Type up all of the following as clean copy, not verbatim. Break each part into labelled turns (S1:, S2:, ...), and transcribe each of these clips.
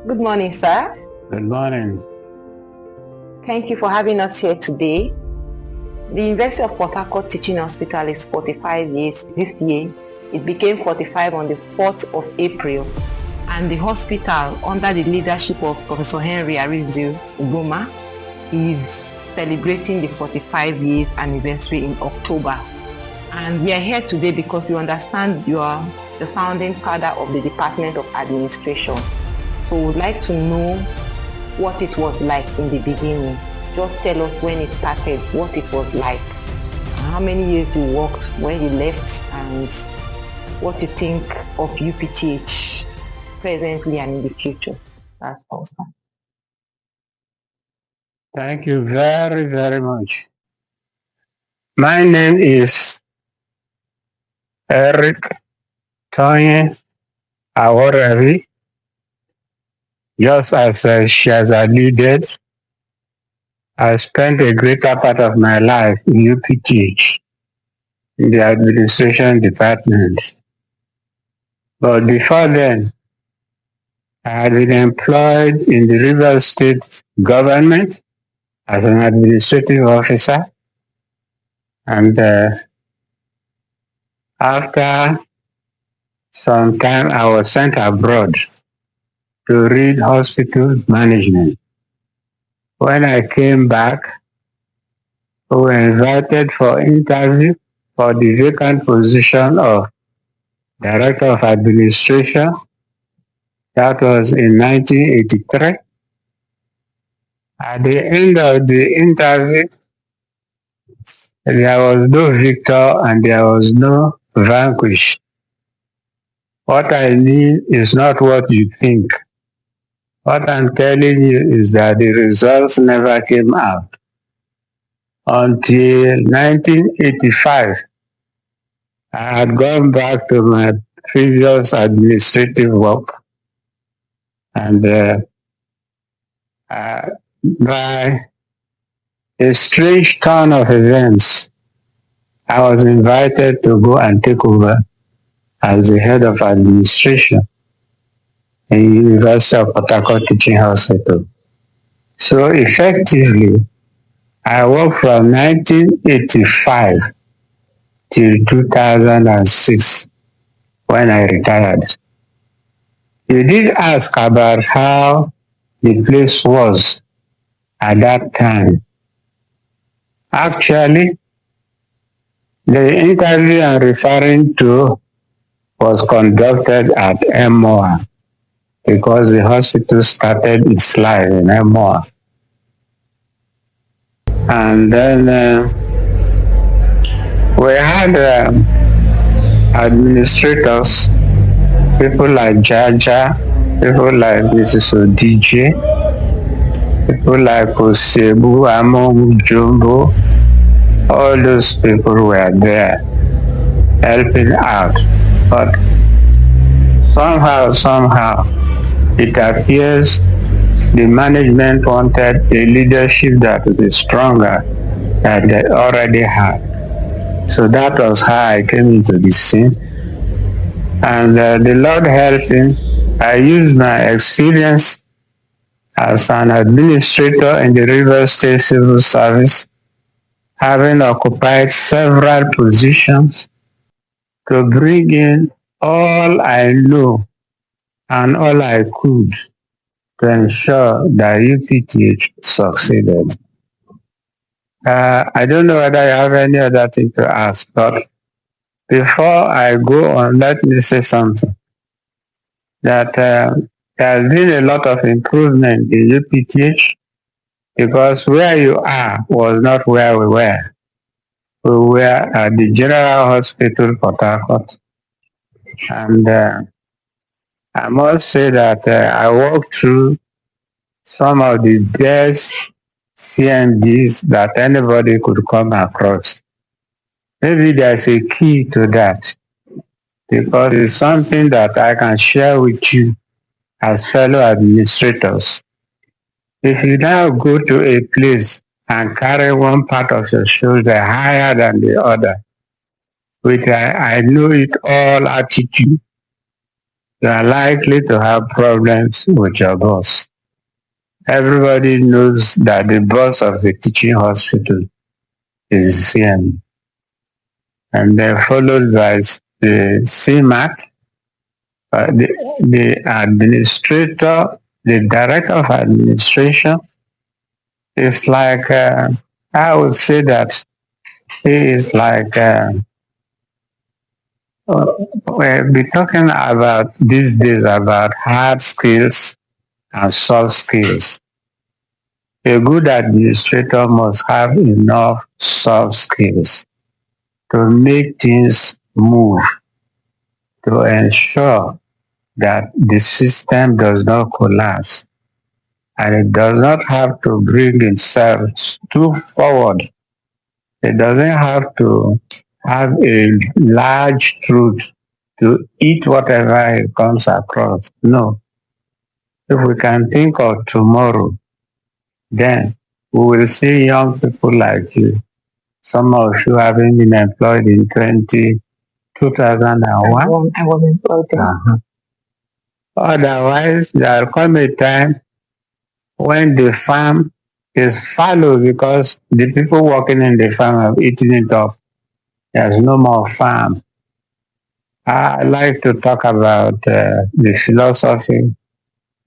S1: Good morning, sir.
S2: Good morning.
S1: Thank you for having us here today. The University of Port Harcourt Teaching Hospital is 45 years this year. It became 45 on the 4th of April. And the hospital, under the leadership of Professor Henry Arizu Ugoma, is celebrating the 45 years anniversary in October. And we are here today because we understand you are the founding father of the Department of Administration. So we would like to know what it was like in the beginning. Just tell us when it started, what it was like, how many years you worked, when you left, and what you think of UPTH presently and in the future. That's awesome.
S2: Thank you very, very much. My name is Tonye Aworabhi. Just as she has alluded, I spent a greater part of my life in UPTH, in the administration department. But before then, I had been employed in the Rivers State government as an administrative officer. And after some time, I was sent abroad to read hospital management. When I came back, we were invited for interview for the vacant position of Director of Administration. That was in 1983. At the end of the interview, there was no victor and there was no vanquished. What I mean is not what you think. What I'm telling you is that the results never came out. Until 1985, I had gone back to my previous administrative work, and by a strange turn of events, I was invited to go and take over as the head of administration in University of Port Harcourt Teaching Hospital. So effectively, I worked from 1985 till 2006 when I retired. You did ask about how the place was at that time. Actually, the interview I'm referring to was conducted at MOA because the hospital started its life in MOA. And then we had administrators, people like Jaja, people like Mrs. Odije, people like Osebu, Amomu, Jumbo. All those people were there helping out. But somehow, it appears the management wanted a leadership that would be stronger than they already had. So that was how I came into the scene. And the Lord helping, I used my experience as an administrator in the Rivers State Civil Service, having occupied several positions, to bring in all I know and all I could to ensure that UPTH succeeded. I don't know whether you have any other thing to ask, but before I go on, let me say something. That there has been a lot of improvement in UPTH because where you are was not where we were. We were at the General Hospital, Port Harcourt. And I must say that I walked through some of the best CMDs that anybody could come across. Maybe there's a key to that because it's something that I can share with you as fellow administrators. If you now go to a place and carry one part of your shoulder higher than the other, with I know it all attitude, you are likely to have problems with your boss. Everybody knows that the boss of the teaching hospital is CM, and then followed by the CMAC, the administrator, the director of administration. Is like, I would say that he is like, we'll be talking about these days about hard skills and soft skills. A good administrator must have enough soft skills to make things move, to ensure that the system does not collapse and it does not have to bring itself too forward. It doesn't have to have a large truth to eat whatever it comes across. No. If we can think of tomorrow, then we will see young people like you. Some of you having been employed in 2001.
S1: I was employed there.
S2: Uh-huh. Otherwise, there will come a time when the farm is fallow because the people working in the farm have eaten it up. There's no more farm. I like to talk about the philosophy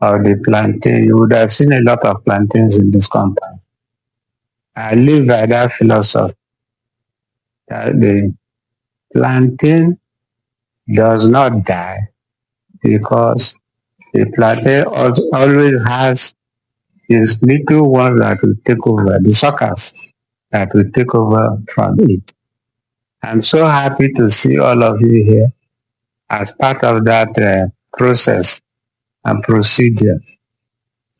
S2: of the plantain. You would have seen a lot of plantains in this compound. I live by that philosophy that the plantain does not die because the plantain always has these little ones that will take over, the suckers that will take over from it. I'm so happy to see all of you here as part of that process and procedure.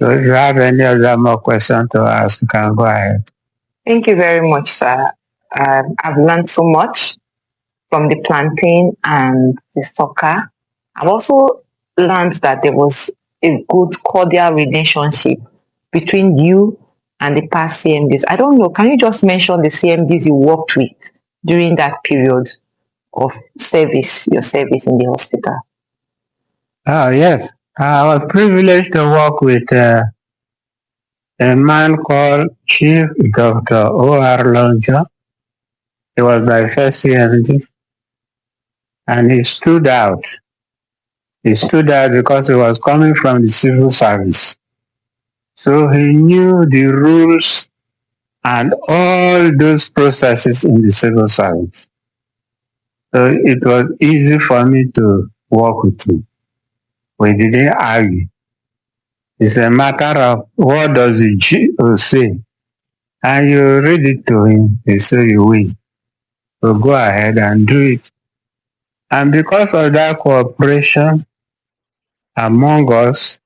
S2: So if you have any other more questions to ask, you can go ahead.
S1: Thank you very much, sir. I've learned so much from the plantain and the sucker. I've also learned that there was a good cordial relationship between you and the past CMDs. I don't know, can you just mention the CMDs you worked with during that period of service, your service in the hospital?
S2: Oh, yes. I was privileged to work with a man called Chief Dr. Aworabhi. He was my first CMD, and he stood out. He stood out because he was coming from the civil service. So he knew the rules and all those processes in the civil service. So it was easy for me to work with him. We didn't argue. It's a matter of what does the GO say? And you read it to him, he say you win. So go ahead and do it. And because of that cooperation among us,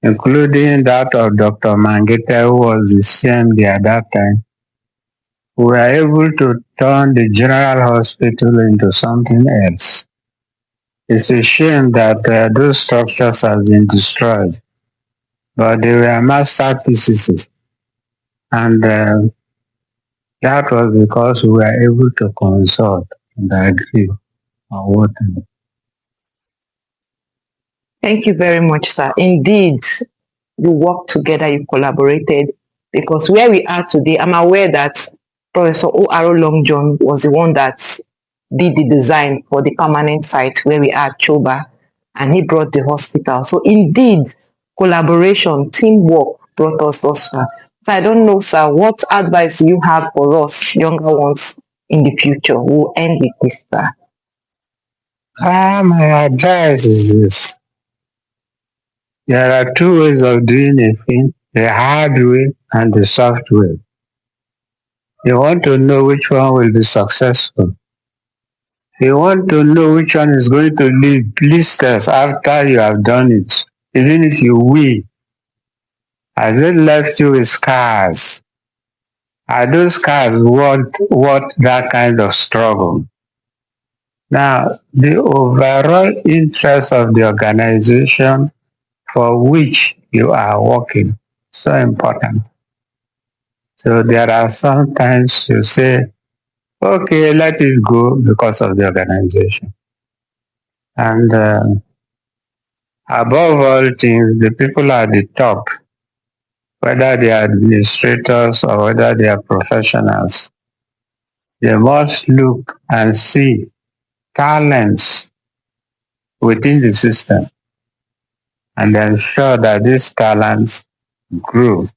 S2: including that of Dr. Mangeta, who was the CMD at that time, we were able to turn the general hospital into something else. It's a shame that those structures have been destroyed, but they were masterpieces. And that was because we were able to consult and agree on what to do.
S1: Thank you very much, sir. Indeed, you worked together, you collaborated, because where we are today, I'm aware that Professor O.R.O. Long John was the one that did the design for the permanent site where we are at Choba, and he brought the hospital. So indeed, collaboration, teamwork brought us thus far. So I don't know, sir, what advice you have for us, younger ones, in the future? We'll end with this, sir.
S2: My advice is this. There are two ways of doing a thing, the hard way and the soft way. You want to know which one will be successful. You want to know which one is going to leave blisters after you have done it. Even if you win, has it left you with scars? Are those scars worth that kind of struggle? Now, the overall interest of the organization for which you are working, so important. So there are some times you say, okay, let it go because of the organization. And Above all things, the people at the top, whether they are administrators or whether they are professionals, they must look and see talents within the system and ensure that these talents grow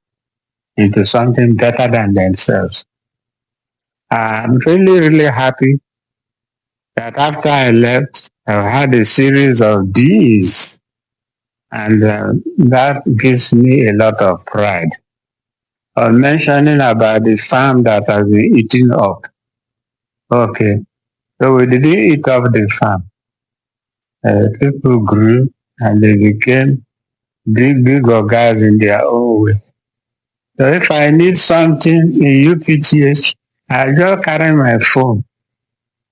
S2: into something better than themselves. I'm really happy that after I left, I've had a series of D's, and that gives me a lot of pride. On mentioning about the farm that has been eaten up, okay, so we didn't eat up the farm. People grew and they became big guys in their own way. So if I need something in UPTH, I just carry my phone.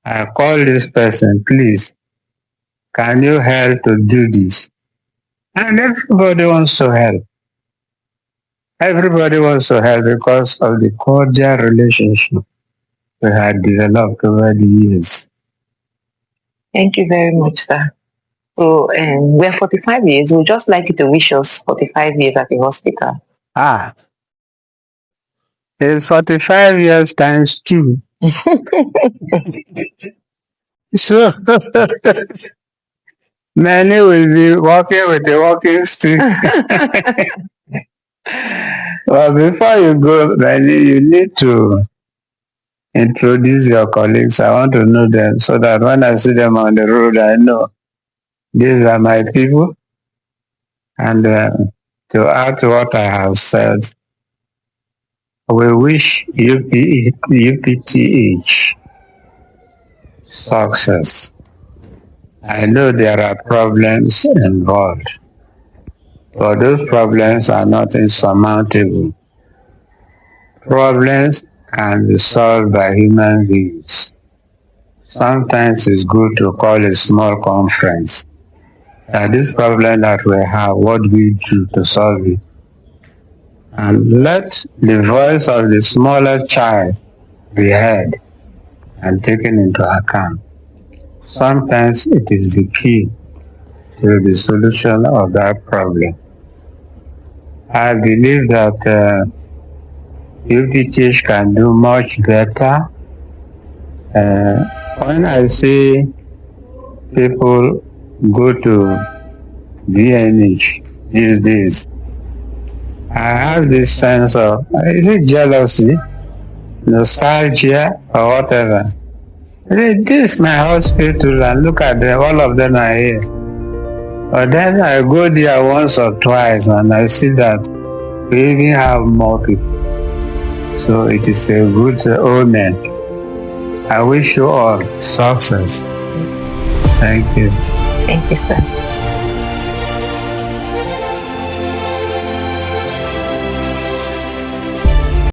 S2: I call this person, please, can you help to do this? And everybody wants to help. Everybody wants to help because of the cordial relationship we had developed over the years.
S1: Thank you very much, sir. So we're 45 years. We'd just like you to wish us 45 years at the hospital.
S2: It's 45 years times 2. So many will be walking with a walking stick. Well, before you go, Benny, you need to introduce your colleagues. I want to know them so that when I see them on the road, I know these are my people. And to add to what I have said, we wish UPTH success. I know there are problems involved, but those problems are not insurmountable. Problems can be solved by human beings. Sometimes it's good to call a small conference. This problem that we have, what do we do to solve it? And let the voice of the smaller child be heard and taken into account. Sometimes it is the key to the solution of that problem. I believe that UPTH can do much better. When I see people go to BNH these days, I have this sense of, is it jealousy, nostalgia, or whatever? This is my hospital and look at them, all of them are here. But then I go there once or twice and I see that we even have more people. So it is a good omen. I wish you all success. Thank you.
S1: Thank you, sir.